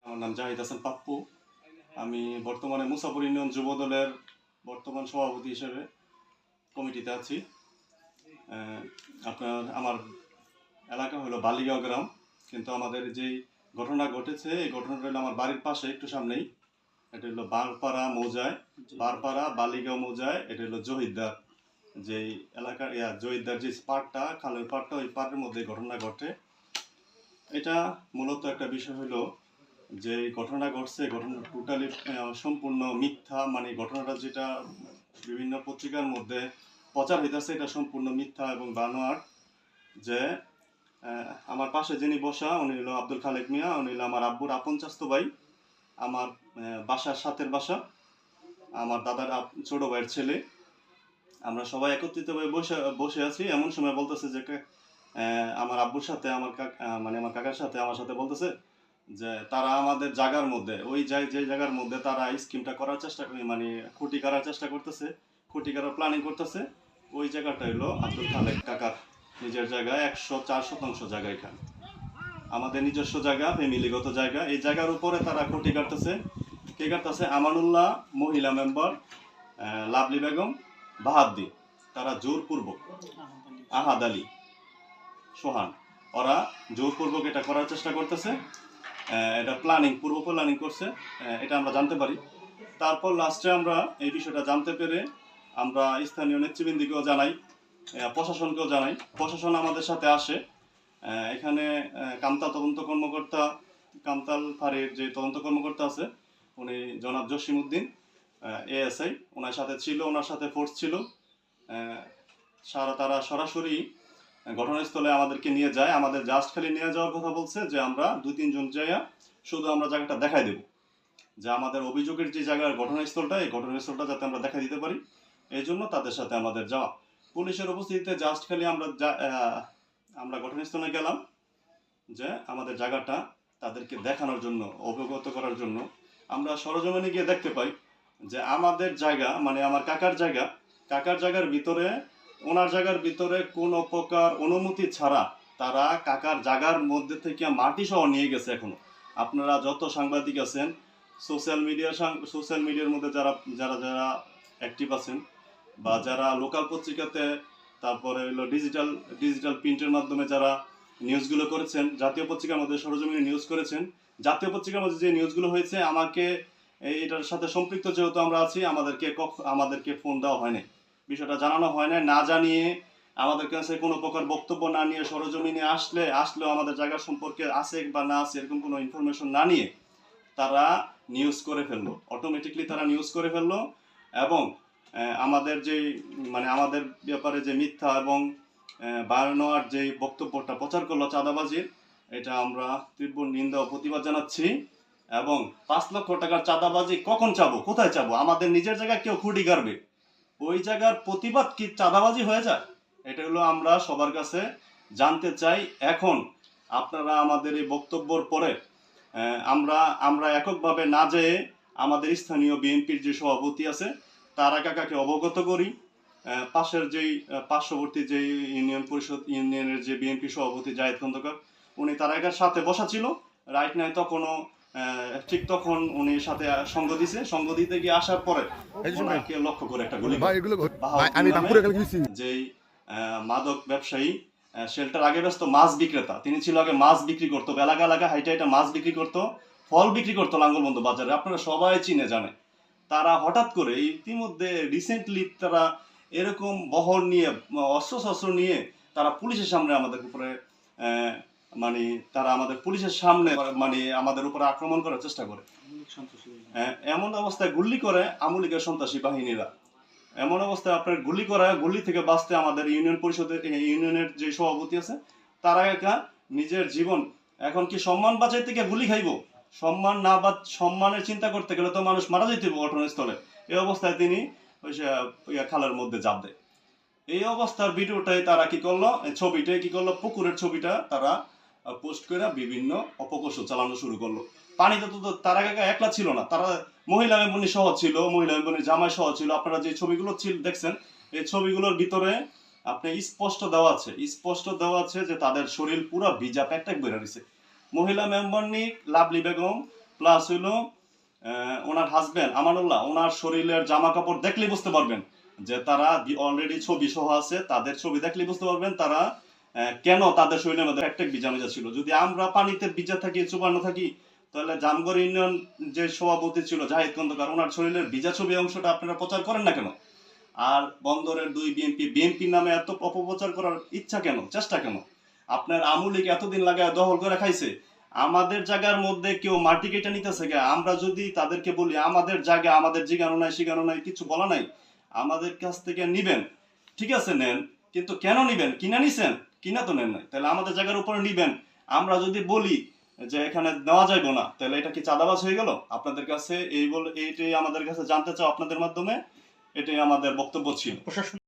আমার নাম জাহিদ হাসান পাপ্পু। আমি বর্তমানে মুসাফর ইউনিয়ন যুব দলের বর্তমান সভাপতি হিসেবে কমিটিতে আছি। আমার এলাকা হলো বালিগাঁও গ্রাম, কিন্তু আমাদের যেই ঘটনা ঘটেছে এই ঘটনাটা হলো আমার বাড়ির পাশে একটু সামনেই। এটা হলো বারপাড়া বালিগাঁও মৌজায়। এটা হলো জহিরদার যেই এলাকার জহিরদার যে পাড়টা, খালের পাড়টা, ওই পাড়ের মধ্যে ঘটনা ঘটে। এটা মূলত একটা বিষয় হলো যে ঘটনা ঘটছে, ঘটনা টোটালি সম্পূর্ণ মিথ্যা। মানে ঘটনাটা যেটা বিভিন্ন পত্রিকার মধ্যে প্রচার হইতেছে এটা সম্পূর্ণ মিথ্যা এবং বানোয়াট। যে আমার পাশে যিনি বসা উনি হলো আব্দুল খালেক মিয়া, উনি হলো আমার আব্বুর আপন চাস্তো ভাই, আমার বাসার সাথের বাসা, আমার দাদার ছোট ভাইয়ের ছেলে। আমরা সবাই একত্রিতভাবে বসে বসে আছি। এমন সময় বলতেছে যে আমার আব্বুর সাথে আমার কাকার সাথে আমার সাথে বলতেছে যে তারা আমাদের জায়গার মধ্যে যে জায়গার মধ্যে তারা স্কিমটা করার চেষ্টা করে, মানে খুঁটি করার চেষ্টা করতেছে, খুঁটি করার প্ল্যানিং করতেছে। ওই জায়গাটা হলো আব্দুল খালেক কাকার নিজের জায়গায়, 104% জায়গা। এখানে আমাদের নিজস্ব জায়গা, ফ্যামিলিগত জায়গা। এই জায়গার উপরে তারা খুঁটি কাটতেছে। কে কাটতেছে? আমানুল্লাহ, মহিলা মেম্বার, লাভলি বেগম, বাহাদ্দি, তারা জোরপূর্বক, আহাদ আলী, সোহান, ওরা জোরপূর্বক এটা করার চেষ্টা করতেছে। এটা পূর্ব প্ল্যানিং করছে, এটা আমরা জানতে পারি। তারপর লাস্টে আমরা এই বিষয়টা জানতে পেরে আমরা স্থানীয় নেতৃবৃন্দকেও জানাই, প্রশাসনকেও জানাই। প্রশাসন আমাদের সাথে আসে। এখানে কামতাল ফাঁড়ির যে তদন্ত কর্মকর্তা আছে উনি জনাব জসিমউদ্দিন এএসআই, ওনার সাথে ছিল, ওনার সাথে ফোর্স ছিল। তারা সরাসরি ঘটনাস্থলে আমাদেরকে নিয়ে যায়। আমাদের জাস্ট খালি নিয়ে যাওয়ার কথা বলছে যে আমরা 2-3 জন যাইয়া শুধু আমরা জায়গাটা দেখাই দেব, যে আমাদের অভিযোগের যে জায়গার ঘটনাস্থলটা, এই ঘটনাস্থলটা যাতে আমরা দেখা দিতে পারি, এই জন্য তাদের সাথে আমাদের যাওয়া। পুলিশের উপস্থিতিতে জাস্ট খালি আমরা ঘটনাস্থলে গেলাম যে আমাদের জায়গাটা তাদেরকে দেখানোর জন্য, অবগত করার জন্য। আমরা সরজমিনে গিয়ে দেখতে পাই যে আমাদের জায়গা, মানে আমার কাকার জায়গার ভিতরে, ওনার জায়গার ভিতরে কোনো প্রকার অনুমতি ছাড়া তারা কাকার জায়গার মধ্যে থেকে মাটি সহ নিয়ে গেছে। এখনো আপনারা যত সাংবাদিক আছেন, সোশ্যাল মিডিয়ার মধ্যে যারা যারা যারা অ্যাক্টিভ আছেন, বা যারা লোকাল পত্রিকাতে, তারপরে হলো ডিজিটাল প্রিন্টের মাধ্যমে যারা নিউজগুলো করেছেন, জাতীয় পত্রিকার মধ্যে সরজমিনে নিউজ করেছেন, জাতীয় পত্রিকার মধ্যে যে নিউজগুলো হয়েছে, আমাকে এটার সাথে সম্পৃক্ত যেহেতু আমরা আছি, আমাদেরকে ফোন দেওয়া হয়নি, বিষয়টা জানানো হয় না। না জানিয়ে, আমাদের কাছে কোনো প্রকার বক্তব্য না নিয়ে, সরজমিনে আসলেও আমাদের জায়গা সম্পর্কে আছে বা না আছে এরকম কোনো ইনফরমেশন না নিয়ে তারা নিউজ করে ফেললো, অটোমেটিকলি তারা নিউজ করে ফেললো। এবং আমাদের আমাদের ব্যাপারে যে মিথ্যা এবং বায়ানোয়ার যে বক্তব্যটা প্রচার করলো চাঁদাবাজির, এটা আমরা তীব্র নিন্দা ও প্রতিবাদ জানাচ্ছি। এবং 5 লক্ষ টাকার চাঁদাবাজি কখন চাবো, কোথায় চাবো? আমাদের নিজের জায়গায় কেউ খুঁটি গাড়বে, ওই জায়গার প্রতিবাদ কি চাঁদাবাজি হয়ে যায়? এটা হলো আমরা সবার কাছে জানতে চাই। এখন আপনারা আমাদের এই বক্তব্যর পরে আমরা এককভাবে না যেয়ে আমাদের স্থানীয় বিএনপির যে সভাপতি আছে তারা কাকাকে অবগত করি। পার্শ্ববর্তী যে ইউনিয়নের যে বিএনপি সভাপতি জাহিদ খন্দকার, উনি তারাকার সাথে বসা ছিল, রাইট নাই তখনও। ঠিক তখন উনি সাথে সঙ্গ দিতে গিয়ে আসার পরে ওনাকে লক্ষ্য করে একটা গুলি, যেই মাদক ব্যবসায়ী, শেল্টার আগে ব্যস্ত মাছ বিক্রেতা, তিনি ছিল আগে মাছ বিক্রি করতো, এলাকা হাইটা মাছ বিক্রি করতো, ফল বিক্রি করতো লাঙ্গলবন্ধ বাজারে, আপনারা সবাই চিনে জানে। তারা হঠাৎ করে ইতিমধ্যে রিসেন্টলি তারা এরকম বহর নিয়ে, অস্ত্র নিয়ে তারা পুলিশের সামনে আমাদের উপরে তারা আমাদের পুলিশের সামনে আমাদের উপরে আক্রমণ করার চেষ্টা করে। এমন অবস্থায় গুলি করে আমলিকের সন্ত্রাসী বাহিনীরা। এমন অবস্থায় আপনার গুলি থেকে বাঁচতে আমাদের ইউনিয়নের যে সভাপতি আছে তারা নিজের জীবন, এখন কি সম্মান বাঁচাইতে গিয়ে গুলি খাইব? সম্মানের চিন্তা করতে গেলে তো মানুষ মারা যেতে ঘটনাস্থলে। এই অবস্থায় তিনি খালের মধ্যে ঝাঁপ দেয়। এই অবস্থার ভিডিওটাই তারা কি করলো, পুকুরের ছবিটা তারা পোস্ট করে বিভিন্ন অপকৌশল চালানো শুরু করলো। পানিতে তো তারা একলা ছিল না, তারা মহিলা মেম্বনি সহ ছিল, মহিলা মেম্বনির জামাই সহ ছিল। আপনারা যে ছবিগুলো দেখছেন, এই ছবিগুলোর ভিতরে আপনি স্পষ্ট দেওয়া আছে যে তাদের শরীর পুরো ভিজা, প্যাকট্যাক বের হয়েছে। মহিলা মেম্বরনি লাভলি বেগম প্লাস হইলো ওনার হাজবেন্ড আমানুল্লাহ, ওনার শরীরের জামা কাপড় দেখলেই বুঝতে পারবেন যে তারা অলরেডি ছবি সহ আছে, তাদের ছবি দেখলেই বুঝতে পারবেন তারা কেন তাদের শরীরের মধ্যে একটা ভিজা ভিজা ছিল। যদি আমরা পানিতে ভিজা থাকি, চুবানো থাকি, তাহলে জামগড় ইউনিয়ন যে সভাপতি ছিল জাহিদ খন্দকার, ওনার শরীরের ভিজা ছবি অংশটা আপনারা প্রচার করেন না কেন? আর বন্দরের দুই বিএনপি নামে এত অপপ্রচার করার ইচ্ছা কেন, চেষ্টা কেন? আপনার আমুলিক এতদিন লাগায় দখল করে খাইছে, আমাদের জায়গার মধ্যে কেউ মাটি কেটে নিতেছে গে। আমরা যদি তাদেরকে বলি আমাদের জায়গা, আমাদের জিগানো নাই শিখানো নাই, কিছু বলা নাই, আমাদের কাছ থেকে নিবেন, ঠিক আছে নেন, কিন্তু কেন নিবেন? কিনা নিছেন? কিনা তো নেন নাই, তাহলে আমাদের জায়গার উপরে নিবেন। আমরা যদি বলি যে এখানে নেওয়া যাইবো না, তাহলে এটা কি চাঁদাবাজ হয়ে গেল আপনাদের কাছে? এইটাই আমাদের কাছে জানতে চাও আপনাদের মাধ্যমে, এটাই আমাদের বক্তব্য ছিল। প্রশাসন